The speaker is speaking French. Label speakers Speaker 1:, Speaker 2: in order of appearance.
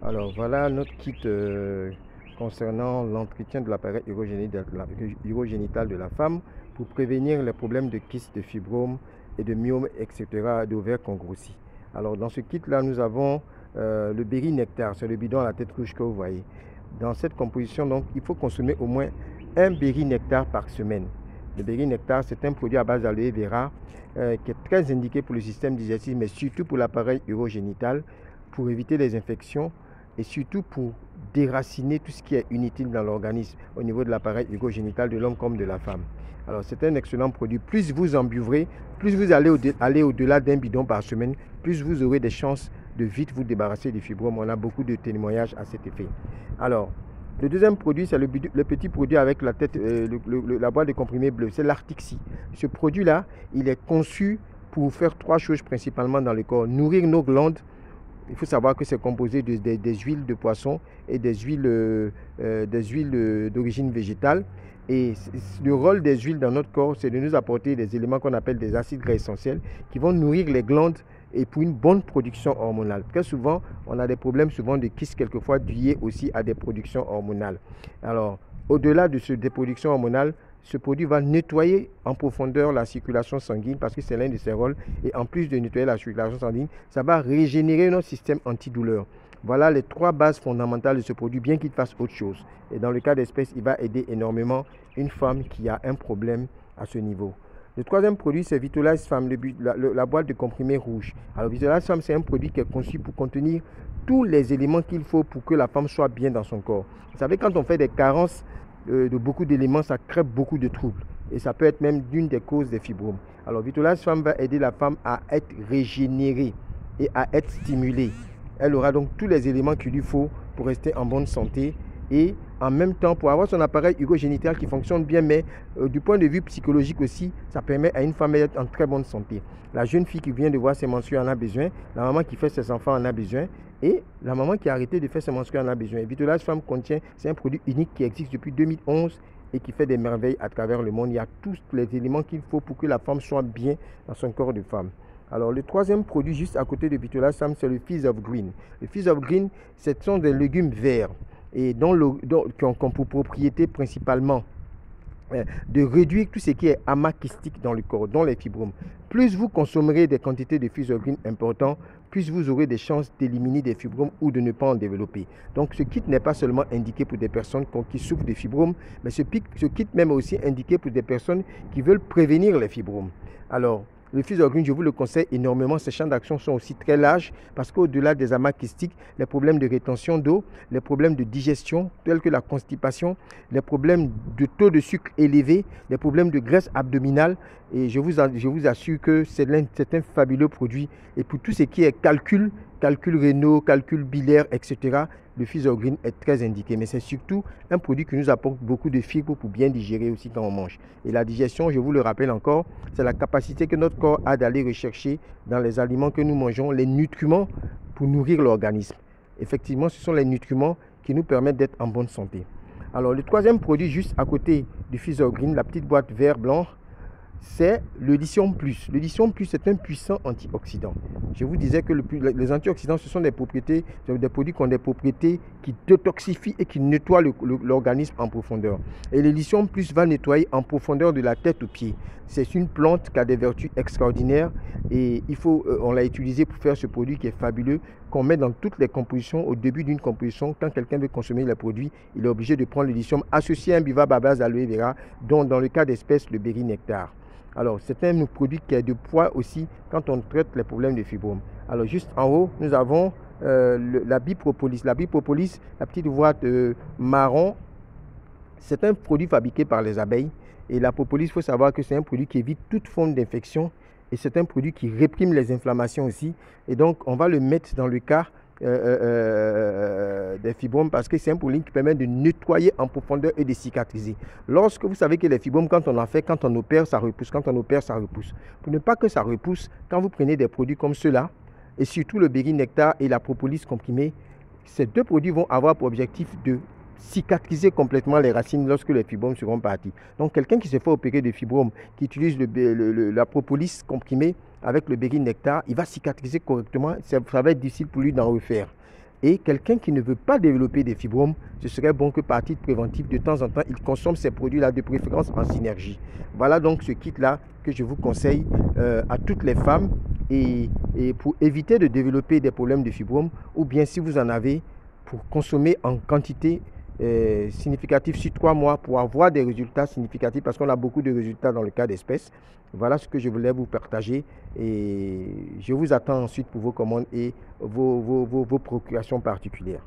Speaker 1: Alors voilà notre kit concernant l'entretien de l'appareil urogénital de la femme pour prévenir les problèmes de kyste, de fibrome et de myome, etc., d'ovaires qu'on grossit. Alors dans ce kit-là, nous avons le berry nectar, c'est le bidon à la tête rouge que vous voyez. Dans cette composition, donc, il faut consommer au moins un berry nectar par semaine. Le berry nectar, c'est un produit à base d'aloe vera qui est très indiqué pour le système digestif, mais surtout pour l'appareil urogénital, pour éviter les infections et surtout pour déraciner tout ce qui est inutile dans l'organisme au niveau de l'appareil urogénital de l'homme comme de la femme. Alors c'est un excellent produit. Plus vous en buvrez, plus vous allez au-delà d'un bidon par semaine, plus vous aurez des chances de vite vous débarrasser du fibrome. On a beaucoup de témoignages à cet effet. Alors, le deuxième produit, c'est le petit produit avec la tête, la boîte de comprimés bleus. C'est l'Artixi. Ce produit-là, il est conçu pour faire trois choses principalement dans le corps. Nourrir nos glandes. Il faut savoir que c'est composé des huiles de poisson et des huiles d'origine végétale. Et le rôle des huiles dans notre corps, c'est de nous apporter des éléments qu'on appelle des acides gras essentiels qui vont nourrir les glandes et pour une bonne production hormonale. Très souvent, on a des problèmes souvent de kyste, quelquefois liés aussi à des productions hormonales. Alors, au-delà de des productions hormonales, ce produit va nettoyer en profondeur la circulation sanguine parce que c'est l'un de ses rôles. Et en plus de nettoyer la circulation sanguine, ça va régénérer notre système antidouleur. Voilà les trois bases fondamentales de ce produit, bien qu'il fasse autre chose. Et dans le cas d'espèce, il va aider énormément une femme qui a un problème à ce niveau. Le troisième produit, c'est Vitolize Femme, la boîte de comprimés rouges. Alors, Vitolize Femme, c'est un produit qui est conçu pour contenir tous les éléments qu'il faut pour que la femme soit bien dans son corps. Vous savez, quand on fait des carences de beaucoup d'éléments, ça crée beaucoup de troubles. Et ça peut être même l'une des causes des fibromes. Alors, Vitolize Femme va aider la femme à être régénérée et à être stimulée. Elle aura donc tous les éléments qu'il lui faut pour rester en bonne santé et en même temps pour avoir son appareil urogénital qui fonctionne bien, mais du point de vue psychologique aussi, ça permet à une femme d'être en très bonne santé. La jeune fille qui vient de voir ses menstrues en a besoin, la maman qui fait ses enfants en a besoin, et la maman qui a arrêté de faire ses menstrues en a besoin. Et Vitolize Femme contient, c'est un produit unique qui existe depuis 2011 et qui fait des merveilles à travers le monde. Il y a tous les éléments qu'il faut pour que la femme soit bien dans son corps de femme. Alors, le troisième produit juste à côté de Vitolize Femme, c'est le Fizz of Green. Le Fizz of Green, ce sont des légumes verts et qui ont pour propriété principalement de réduire tout ce qui est amas kystique dans le corps, dont les fibromes. Plus vous consommerez des quantités de Fizz of Green importantes, plus vous aurez des chances d'éliminer des fibromes ou de ne pas en développer. Donc ce kit n'est pas seulement indiqué pour des personnes qui souffrent de fibromes, mais ce kit même est aussi indiqué pour des personnes qui veulent prévenir les fibromes. Alors, le Fizz of Green, je vous le conseille énormément. Ses champs d'action sont aussi très larges parce qu'au-delà des amas kystiques, les problèmes de rétention d'eau, les problèmes de digestion tels que la constipation, les problèmes de taux de sucre élevé, les problèmes de graisse abdominale, et je vous assure que c'est un fabuleux produit. Et pour tout ce qui est calcul rénaux, calcul biliaire, etc., le Fizz of Green est très indiqué. Mais c'est surtout un produit qui nous apporte beaucoup de fibres pour bien digérer aussi quand on mange. Et la digestion, je vous le rappelle encore, c'est la capacité que notre corps a d'aller rechercher dans les aliments que nous mangeons, les nutriments pour nourrir l'organisme. Effectivement, ce sont les nutriments qui nous permettent d'être en bonne santé. Alors, le troisième produit juste à côté du Fizz of Green, la petite boîte vert-blanc, c'est le Lithium Plus. Le Lithium Plus est un puissant antioxydant. Je vous disais que les antioxydants, ce sont des produits qui ont des propriétés qui détoxifient et qui nettoient l'organisme en profondeur. Et le Lithium Plus va nettoyer en profondeur de la tête aux pieds. C'est une plante qui a des vertus extraordinaires et on l'a utilisé pour faire ce produit qui est fabuleux, qu'on met dans toutes les compositions. Au début d'une composition, quand quelqu'un veut consommer le produit, il est obligé de prendre le lithium associé à un bivard à base d'aloe vera, dont dans le cas d'espèce le berry nectar. Alors, c'est un produit qui est de poids aussi quand on traite les problèmes de fibromes. Alors, juste en haut, nous avons la bipropolis. La bipropolis, la petite boîte marron, c'est un produit fabriqué par les abeilles. Et la propolis, il faut savoir que c'est un produit qui évite toute forme d'infection. Et c'est un produit qui réprime les inflammations aussi. Et donc, on va le mettre dans le cas des fibromes parce que c'est un produit qui permet de nettoyer en profondeur et de cicatriser. Lorsque vous savez que les fibromes, quand on en fait, quand on opère, ça repousse. Quand on opère, ça repousse. Pour ne pas que ça repousse, quand vous prenez des produits comme ceux-là, et surtout le berry nectar et la propolis comprimée, ces deux produits vont avoir pour objectif de cicatriser complètement les racines lorsque les fibromes seront partis. Donc quelqu'un qui se fait opérer de fibromes, qui utilise la propolis comprimée avec le berry nectar, il va cicatriser correctement. Ça va être difficile pour lui d'en refaire. Et quelqu'un qui ne veut pas développer des fibromes, ce serait bon que par titre préventif, de temps en temps, il consomme ces produits-là, de préférence en synergie. Voilà donc ce kit-là que je vous conseille à toutes les femmes et pour éviter de développer des problèmes de fibromes, ou bien si vous en avez, pour consommer en quantité significative sur 3 mois pour avoir des résultats significatifs, parce qu'on a beaucoup de résultats dans le cas d'espèces. Voilà ce que je voulais vous partager et je vous attends ensuite pour vos commandes et vos procurations particulières.